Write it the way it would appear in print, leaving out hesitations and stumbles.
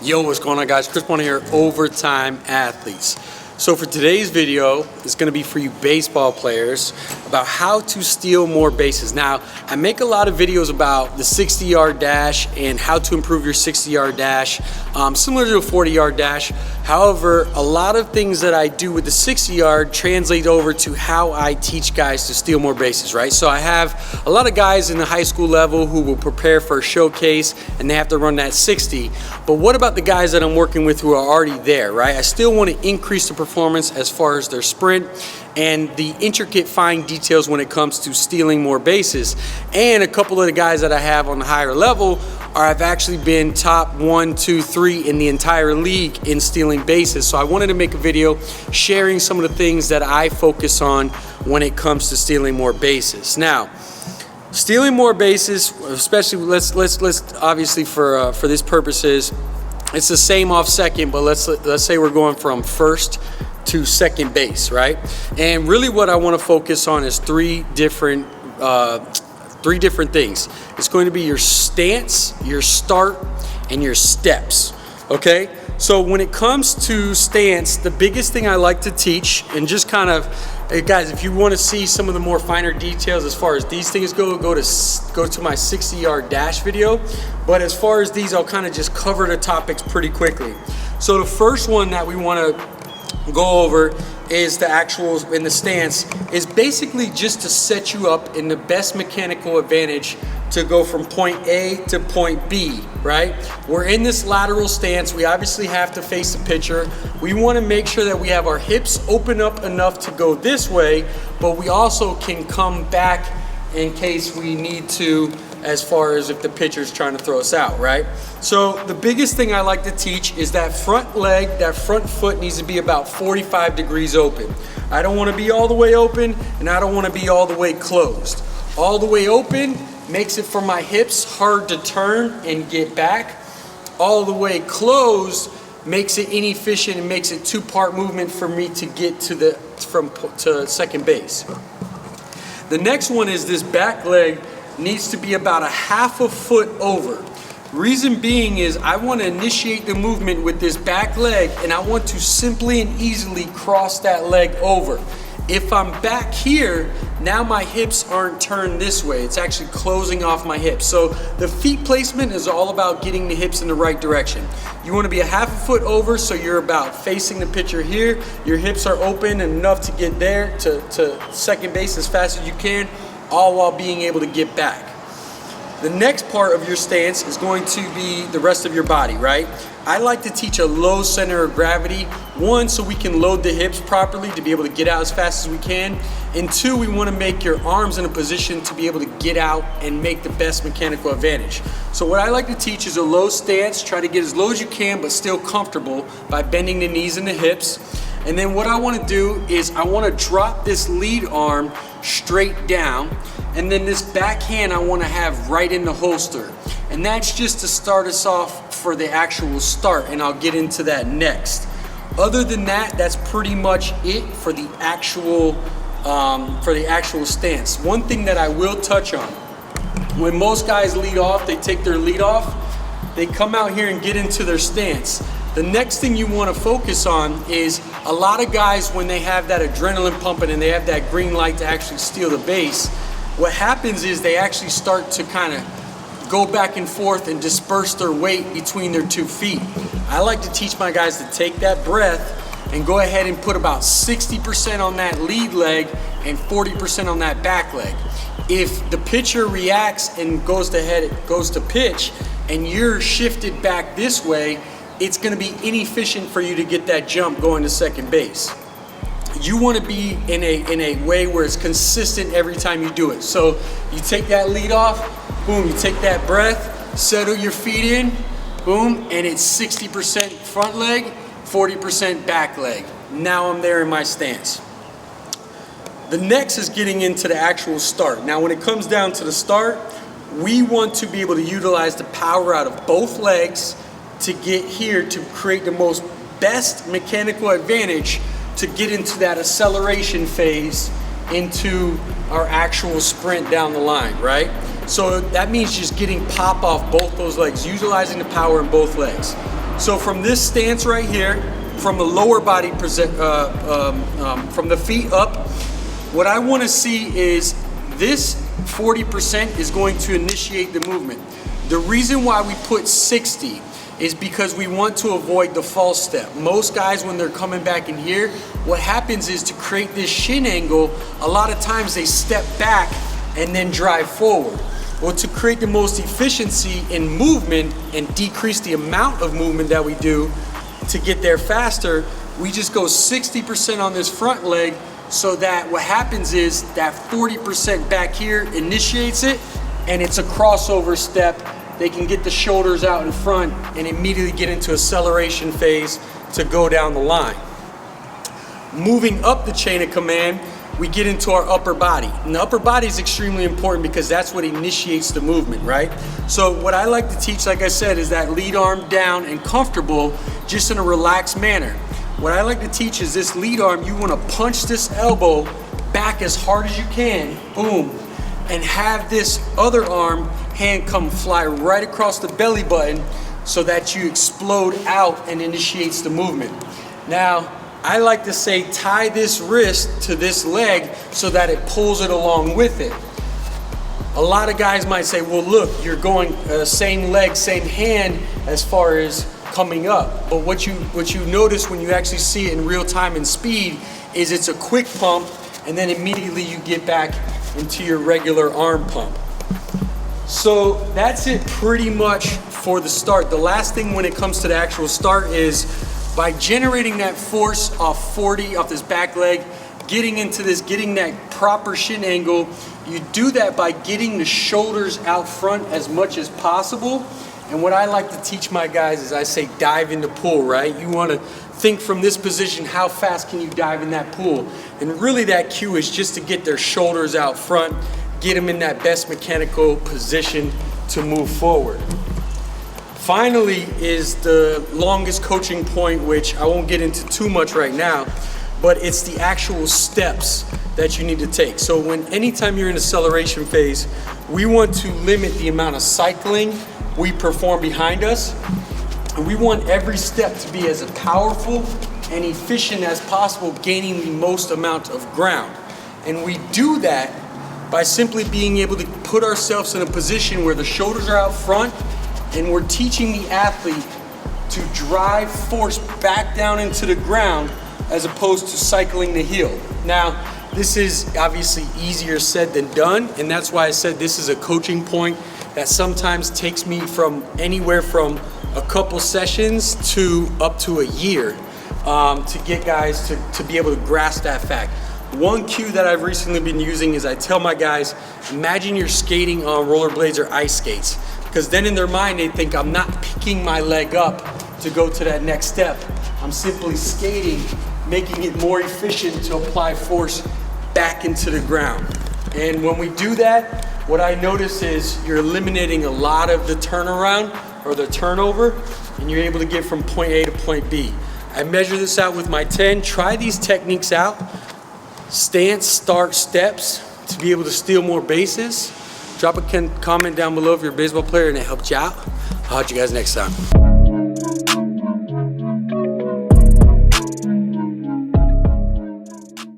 Yo, what's going on, guys? Chris Bonner here, Overtime Athletes. So for today's video, it's going to be for you baseball players about how to steal more bases. Now, I make a lot of videos about the 60-yard dash and how to improve your 60-yard dash, similar to a 40-yard dash. However, a lot of things that I do with the 60-yard translate over to how I teach guys to steal more bases, right? So I have a lot of guys in the high school level who will prepare for a showcase and they have to run that 60. But what about the guys that I'm working with who are already there, right? I still want to increase the performance as far as their sprint and the intricate fine details when it comes to stealing more bases. And a couple of the guys that I have on the higher level I've actually been top 1, 2, 3 in the entire league in stealing bases. So I wanted to make a video sharing some of the things that I focus on when it comes to stealing more bases. Now, stealing more bases, especially let's obviously for this purposes, it's the same off second, but let's say we're going from first to second base, right? And really what I want to focus on is three different things. It's going to be your stance, your start, and your steps, okay? So when it comes to stance, the biggest thing I like to teach, and just kind of, guys, if you want to see some of the more finer details as far as these things go to my 60-yard dash video. But as far as these, I'll kind of just cover the topics pretty quickly. So the first one that we want to go over is the actual in the stance is basically just to set you up in the best mechanical advantage to go from point A to point B, right? We're in this lateral stance. We obviously have to face the pitcher. We want to make sure that we have our hips open up enough to go this way, but we also can come back in case we need to, as far as if the pitcher's trying to throw us out, right? So the biggest thing I like to teach is that front leg, that front foot needs to be about 45 degrees open. I don't want to be all the way open, and I don't want to be all the way closed. All the way open makes it for my hips hard to turn and get back. All the way closed makes it inefficient and makes it two-part movement for me to get to second base. The next one is this back leg needs to be about a half a foot over. Reason being is I want to initiate the movement with this back leg and I want to simply and easily cross that leg over. If I'm back here, now my hips aren't turned this way. It's actually closing off my hips. So the feet placement is all about getting the hips in the right direction. You want to be a half a foot over, so you're about facing the pitcher here. Your hips are open enough to get there to second base as fast as you can, all while being able to get back. The next part of your stance is going to be the rest of your body, right? I like to teach a low center of gravity. One, so we can load the hips properly to be able to get out as fast as we can. And two, we want to make your arms in a position to be able to get out and make the best mechanical advantage. So what I like to teach is a low stance. Try to get as low as you can, but still comfortable by bending the knees and the hips. And then what I want to do is I want to drop this lead arm straight down. And then this backhand I want to have right in the holster. And that's just to start us off for the actual start, and I'll get into that next. Other than that, that's pretty much it for the actual stance. One thing that I will touch on, when most guys lead off, they take their lead off, they come out here and get into their stance. The next thing you want to focus on is a lot of guys, when they have that adrenaline pumping and they have that green light to actually steal the base, what happens is they actually start to kind of go back and forth and disperse their weight between their 2 feet. I like to teach my guys to take that breath and go ahead and put about 60% on that lead leg and 40% on that back leg. If the pitcher reacts and goes to pitch and you're shifted back this way, it's going to be inefficient for you to get that jump going to second base. You want to be in a way where it's consistent every time you do it. So you take that lead off, boom, you take that breath, settle your feet in, boom, and it's 60% front leg, 40% back leg. Now I'm there in my stance. The next is getting into the actual start. Now when it comes down to the start, we want to be able to utilize the power out of both legs to get here to create the best mechanical advantage to get into that acceleration phase into our actual sprint down the line, right? So that means just getting pop off both those legs, utilizing the power in both legs. So from this stance right here, from the lower body, from the feet up, what I want to see is this 40% is going to initiate the movement. The reason why we put 60 is because we want to avoid the false step. Most guys, when they're coming back in here, what happens is to create this shin angle, a lot of times they step back and then drive forward. Well, to create the most efficiency in movement and decrease the amount of movement that we do to get there faster, we just go 60% on this front leg, so that what happens is that 40% back here initiates it, and it's a crossover step. They can get the shoulders out in front and immediately get into acceleration phase to go down the line. Moving up the chain of command, we get into our upper body. And the upper body is extremely important because that's what initiates the movement, right? So what I like to teach, like I said, is that lead arm down and comfortable, just in a relaxed manner. What I like to teach is this lead arm, you want to punch this elbow back as hard as you can, boom, and have this other arm hand come fly right across the belly button so that you explode out and initiates the movement. Now, I like to say tie this wrist to this leg so that it pulls it along with it. A lot of guys might say, well, look, you're going same leg, same hand as far as coming up. But what you notice when you actually see it in real time and speed is it's a quick pump, and then immediately you get back into your regular arm pump. So that's it pretty much for the start. The last thing when it comes to the actual start is by generating that force off 40 off this back leg, getting into this, getting that proper shin angle. You do that by getting the shoulders out front as much as possible. And what I like to teach my guys is I say dive in the pool, right? You want to think from this position, how fast can you dive in that pool? And really that cue is just to get their shoulders out front, get them in that best mechanical position to move forward. Finally is the longest coaching point, which I won't get into too much right now, but it's the actual steps that you need to take. So anytime you're in acceleration phase, we want to limit the amount of cycling we perform behind us. And we want every step to be as powerful and efficient as possible, gaining the most amount of ground. And we do that by simply being able to put ourselves in a position where the shoulders are out front, and we're teaching the athlete to drive force back down into the ground as opposed to cycling the heel. Now, this is obviously easier said than done, and that's why I said this is a coaching point that sometimes takes me from anywhere from a couple sessions to up to a year to get guys to be able to grasp that fact. One cue that I've recently been using is I tell my guys, imagine you're skating on rollerblades or ice skates, because then in their mind they think I'm not picking my leg up to go to that next step. I'm simply skating, making it more efficient to apply force back into the ground. And when we do that, what I notice is you're eliminating a lot of the turnaround or the turnover, and you're able to get from point A to point B. I measure this out with my 10. Try these techniques out. Stance, start, steps to be able to steal more bases. Drop a comment down below if you're a baseball player and it helped you out. I'll catch you guys next time.